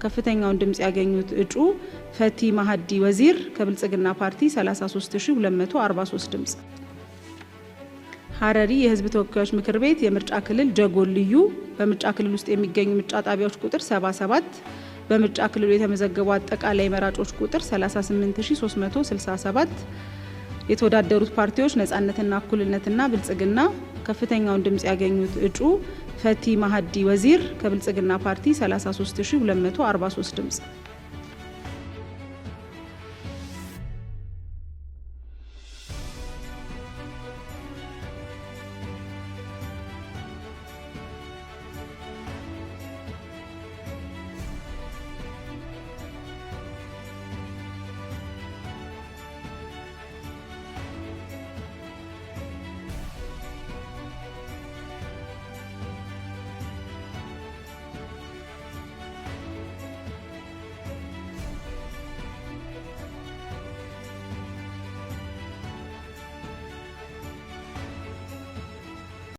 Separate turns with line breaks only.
ከፍተኛውን ድምጽ ያገኙት እጩ ፈቲ ማህዲ ወዚር ከብልጽግና ፓርቲ 33243 ድምጽ። ሐረሪ የህዝብ ተወካዮች ምክር ቤት የምርጫ ክልል ጀጎል ልዩ በምርጫ ክልል ውስጥ የሚገኙ ምርጫ ጣቢያዎች ቁጥር 77 በምርጫ ክልሉ የተመዘገቡ አጠቃላይ መራጮች ቁጥር 38367 የተወዳደሩት ፓርቲዎች ነጻነትና እኩልነትና ብልጽግና ከፍተኛውን ድምጽ ያገኙት እጩ ፈቲ ማህዲ ወዚር ከብልጽግና ፓርቲ 33243 ድምጽ።